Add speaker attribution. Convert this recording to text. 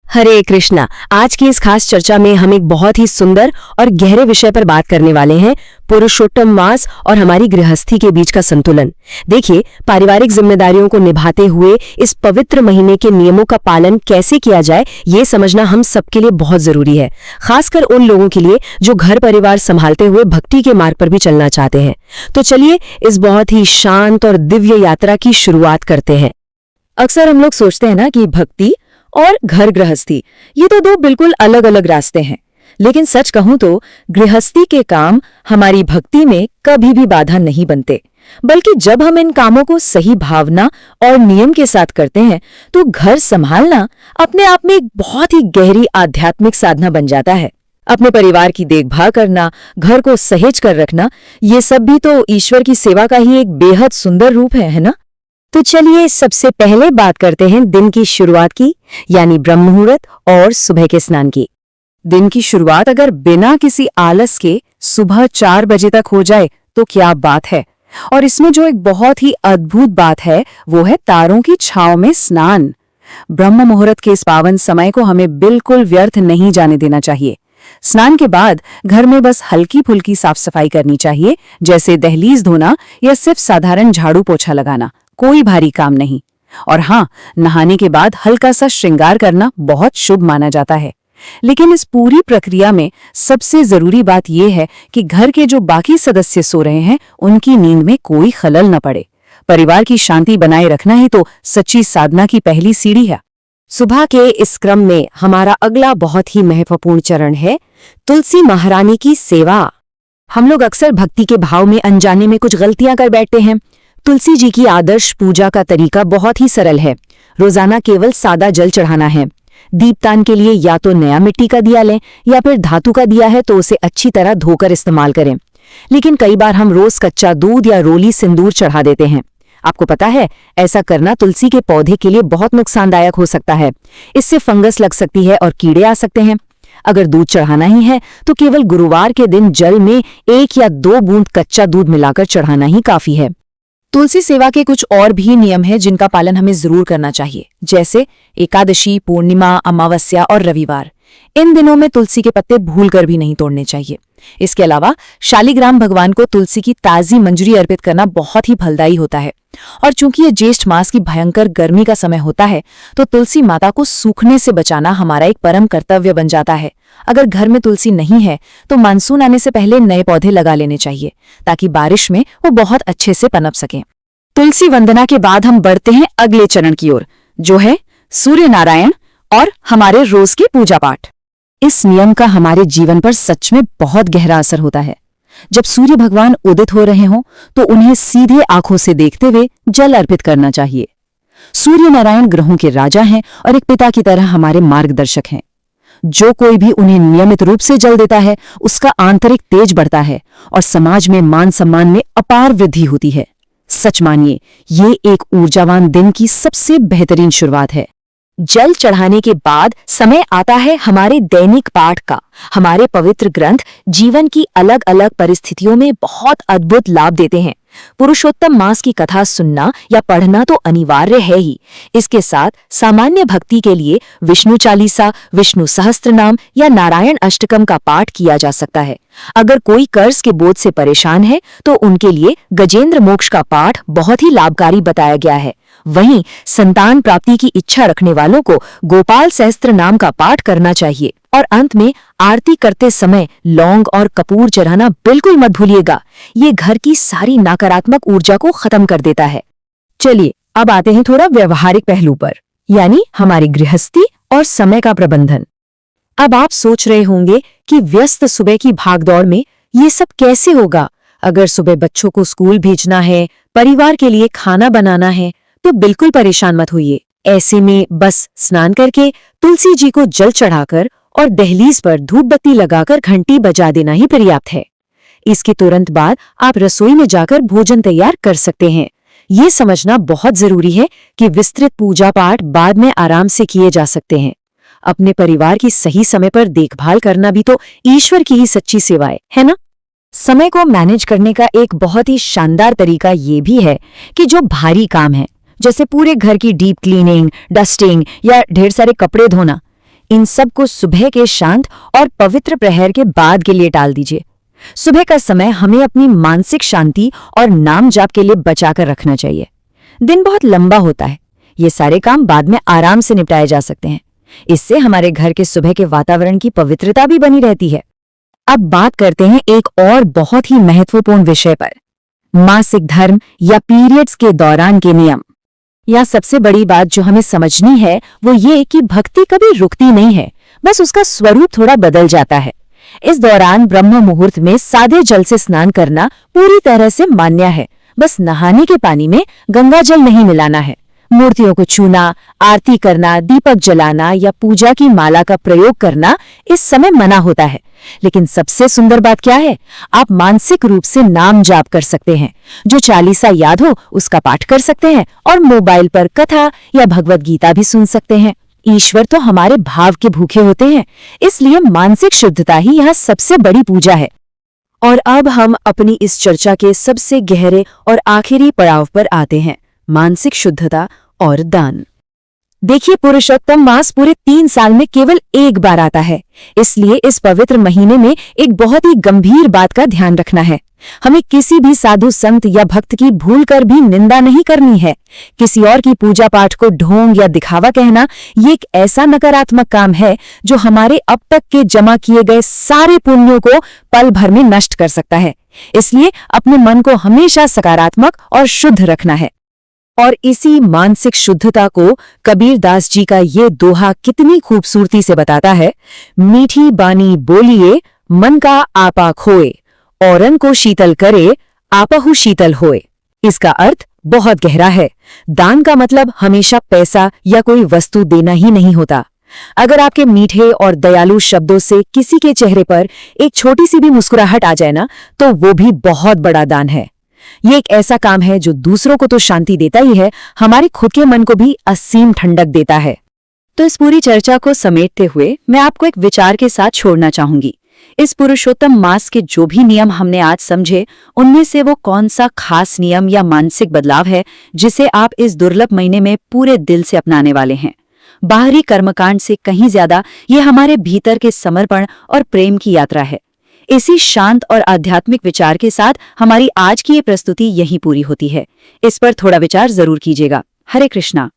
Speaker 1: हरे कृष्णा। आज की इस खास चर्चा में हम एक बहुत ही सुंदर और गहरे विषय पर बात करने वाले हैं, पुरुषोत्तम मास और हमारी गृहस्थी के बीच का संतुलन। देखिए, पारिवारिक जिम्मेदारियों को निभाते हुए इस पवित्र महीने के नियमों का पालन कैसे किया जाए, ये समझना हम सबके लिए बहुत जरूरी है, खासकर उन लोगों के लिए जो घर परिवार संभालते हुए भक्ति के मार्ग पर भी चलना चाहते हैं। तो चलिए इस बहुत ही शांत और दिव्य यात्रा की शुरुआत करते हैं।
Speaker 2: अक्सर हम लोग सोचते हैं ना कि भक्ति और घर गृहस्थी ये तो दो बिल्कुल अलग अलग रास्ते हैं, लेकिन सच कहूं तो गृहस्थी के काम हमारी भक्ति में कभी भी बाधा नहीं बनते, बल्कि जब हम इन कामों को सही भावना और नियम के साथ करते हैं तो घर संभालना अपने आप में एक बहुत ही गहरी आध्यात्मिक साधना बन जाता है। अपने परिवार की देखभाल करना, घर को सहेज कर रखना, ये सब भी तो ईश्वर की सेवा का ही एक बेहद सुंदर रूप है ना?
Speaker 1: तो चलिए सबसे पहले बात करते हैं दिन की शुरुआत की, यानी ब्रह्म मुहूर्त और सुबह के स्नान की।
Speaker 2: दिन की शुरुआत अगर बिना किसी आलस के सुबह 4 बजे तक हो जाए तो क्या बात है। और इसमें जो एक बहुत ही अद्भुत बात है वो है तारों की छांव में स्नान। ब्रह्म मुहूर्त के इस पावन समय को हमें बिल्कुल व्यर्थ नहीं जाने देना चाहिए। स्नान के बाद घर में बस हल्की फुल्की साफ सफाई करनी चाहिए, जैसे दहलीज धोना या सिर्फ साधारण झाड़ू पोछा लगाना, कोई भारी काम नहीं। और हाँ, नहाने के बाद हल्का सा श्रृंगार करना बहुत शुभ माना जाता है। लेकिन इस पूरी प्रक्रिया में सबसे जरूरी बात यह है कि घर के जो बाकी सदस्य सो रहे हैं उनकी नींद में कोई खलल न पड़े। परिवार की शांति बनाए रखना ही तो सच्ची साधना की पहली सीढ़ी है।
Speaker 1: सुबह के इस क्रम में हमारा अगला बहुत ही महत्वपूर्ण चरण है तुलसी महारानी की सेवा। हम लोग अक्सर भक्ति के भाव में अनजाने में कुछ गलतियां कर बैठते हैं। तुलसी जी की आदर्श पूजा का तरीका बहुत ही सरल है। रोजाना केवल सादा जल चढ़ाना है। दीपदान के लिए या तो नया मिट्टी का दिया लें या फिर धातु का दिया है तो उसे अच्छी तरह धोकर इस्तेमाल करें। लेकिन कई बार हम रोज कच्चा दूध या रोली सिंदूर चढ़ा देते हैं। आपको पता है, ऐसा करना तुलसी के पौधे के लिए बहुत नुकसानदायक हो सकता है। इससे फंगस लग सकती है और कीड़े आ सकते हैं। अगर दूध चढ़ाना ही है तो केवल गुरुवार के दिन जल में 1 या 2 बूंद कच्चा दूध मिलाकर चढ़ाना ही काफी है।
Speaker 2: तुलसी सेवा के कुछ और भी नियम हैं जिनका पालन हमें जरूर करना चाहिए, जैसे एकादशी, पूर्णिमा, अमावस्या और रविवार। इन दिनों में तुलसी के पत्ते भूलकर भी नहीं तोड़ने चाहिए। इसके अलावा शालिग्राम भगवान को तुलसी की ताजी मंजरी अर्पित करना बहुत ही फलदायी होता है। और चूंकि ये ज्येष्ठ मास की भयंकर गर्मी का समय होता है तो तुलसी माता को सूखने से बचाना हमारा एक परम कर्तव्य बन जाता है। अगर घर में तुलसी नहीं है तो मानसून आने से पहले नए पौधे लगा लेने चाहिए ताकि बारिश में वो बहुत अच्छे से पनप सकें। तुलसी वंदना के बाद हम बढ़ते हैं अगले चरण की ओर, जो है सूर्य नारायण और हमारे रोज के पूजा पाठ।
Speaker 1: इस नियम का हमारे जीवन पर सच में बहुत गहरा असर होता है। जब सूर्य भगवान उदित हो रहे हों तो उन्हें सीधे आंखों से देखते हुए जल अर्पित करना चाहिए। सूर्य नारायण ग्रहों के राजा हैं और एक पिता की तरह हमारे मार्गदर्शक हैं। जो कोई भी उन्हें नियमित रूप से जल देता है उसका आंतरिक तेज बढ़ता है और समाज में मान सम्मान में अपार वृद्धि होती है। सच मानिए, ये एक ऊर्जावान दिन की सबसे बेहतरीन शुरुआत है। जल चढ़ाने के बाद समय आता है हमारे दैनिक पाठ का। हमारे पवित्र ग्रंथ जीवन की अलग अलग परिस्थितियों में बहुत अद्भुत लाभ देते हैं। पुरुषोत्तम मास की कथा सुनना या पढ़ना तो अनिवार्य है ही। इसके साथ सामान्य भक्ति के लिए विष्णु चालीसा, विष्णु सहस्त्रनाम या नारायण अष्टकम का पाठ किया जा सकता है। अगर कोई कर्ज के बोझ से परेशान है तो उनके लिए गजेंद्र मोक्ष का पाठ बहुत ही लाभकारी बताया गया है। वहीं संतान प्राप्ति की इच्छा रखने वालों को गोपाल सहस्त्र नाम का पाठ करना चाहिए। और अंत में आरती करते समय लौंग और कपूर चढ़ाना बिल्कुल मत भूलिएगा। ये घर की सारी नकारात्मक ऊर्जा को खत्म कर देता है। चलिए अब आते हैं थोड़ा व्यवहारिक पहलू पर, यानी हमारी गृहस्थी और समय का प्रबंधन। अब आप सोच रहे होंगे कि व्यस्त सुबह की भागदौड़ में ये सब कैसे होगा। अगर सुबह बच्चों को स्कूल भेजना है, परिवार के लिए खाना बनाना है, तो बिल्कुल परेशान मत होइए। ऐसे में बस स्नान करके तुलसी जी को जल चढ़ाकर और दहलीज पर धूप बत्ती लगाकर घंटी बजा देना ही पर्याप्त है। इसके तुरंत बाद आप रसोई में जाकर भोजन तैयार कर सकते हैं। ये समझना बहुत जरूरी है कि विस्तृत पूजा पाठ बाद में आराम से किए जा सकते हैं। अपने परिवार की सही समय पर देखभाल करना भी तो ईश्वर की ही सच्ची सेवा है ना? समय को मैनेज करने का एक बहुत ही शानदार तरीका ये भी है कि जो भारी काम है, जैसे पूरे घर की डीप क्लीनिंग, डस्टिंग या ढेर सारे कपड़े धोना,
Speaker 2: इन सब को सुबह के शांत और पवित्र प्रहर के बाद के लिए टाल दीजिए। सुबह का समय हमें अपनी मानसिक शांति और नाम जाप के लिए बचाकर रखना चाहिए। दिन बहुत लंबा होता है, ये सारे काम बाद में आराम से निपटाए जा सकते हैं। इससे हमारे घर के सुबह के वातावरण की पवित्रता भी बनी रहती है। अब बात करते हैं एक और बहुत ही महत्वपूर्ण विषय पर, मासिक धर्म या पीरियड्स के दौरान के नियम। यह सबसे बड़ी बात जो हमें समझनी है वो ये कि भक्ति कभी रुकती नहीं है, बस उसका स्वरूप थोड़ा बदल जाता है। इस दौरान ब्रह्म मुहूर्त में सादे जल से स्नान करना पूरी तरह से मान्य है। बस नहाने के पानी में गंगा जल नहीं मिलाना है। मूर्तियों को छूना, आरती करना, दीपक जलाना या पूजा की माला का प्रयोग करना इस समय मना होता है। लेकिन सबसे सुंदर बात क्या है, आप मानसिक रूप से नाम जाप कर सकते हैं। जो चालीसा याद हो उसका पाठ कर सकते हैं और मोबाइल पर कथा या भगवत गीता भी सुन सकते हैं। ईश्वर तो हमारे भाव के भूखे होते हैं, इसलिए मानसिक शुद्धता ही यहाँ सबसे बड़ी पूजा है। और अब हम अपनी इस चर्चा के सबसे गहरे और आखिरी पड़ाव पर आते हैं, मानसिक शुद्धता और दान। देखिए, पुरुषोत्तम मास पूरे 3 साल में केवल एक बार आता है, इसलिए इस पवित्र महीने में एक बहुत ही गंभीर बात का ध्यान रखना है। हमें किसी भी साधु संत या भक्त की भूल कर भी निंदा नहीं करनी है। किसी और की पूजा पाठ को ढोंग या दिखावा कहना ये एक ऐसा नकारात्मक काम है जो हमारे अब तक के जमा किए गए सारे पुण्यों को पल भर में नष्ट कर सकता है। इसलिए अपने मन को हमेशा सकारात्मक और शुद्ध रखना है। और इसी मानसिक शुद्धता को कबीर दास जी का ये दोहा कितनी खूबसूरती से बताता है, मीठी बानी बोलिए मन का आपा खोए, औरन को शीतल करे आपहु शीतल होए। इसका अर्थ बहुत गहरा है। दान का मतलब हमेशा पैसा या कोई वस्तु देना ही नहीं होता। अगर आपके मीठे और दयालु शब्दों से किसी के चेहरे पर एक छोटी सी भी मुस्कुराहट आ जाए ना, तो वो भी बहुत बड़ा दान है। ये एक ऐसा काम है जो दूसरों को तो शांति देता ही है, हमारे खुद के मन को भी असीम ठंडक देता है। तो इस पूरी चर्चा को समेटते हुए मैं आपको एक विचार के साथ छोड़ना चाहूंगी। इस पुरुषोत्तम मास के जो भी नियम हमने आज समझे, उनमें से वो कौन सा खास नियम या मानसिक बदलाव है जिसे आप इस दुर्लभ महीने में पूरे दिल से अपनाने वाले हैं। बाहरी कर्मकांड से कहीं ज्यादा ये हमारे भीतर के समर्पण और प्रेम की यात्रा है। इसी शांत और आध्यात्मिक विचार के साथ हमारी आज की ये प्रस्तुति यहीं पूरी होती है। इस पर थोड़ा विचार जरूर कीजिएगा। हरे कृष्णा।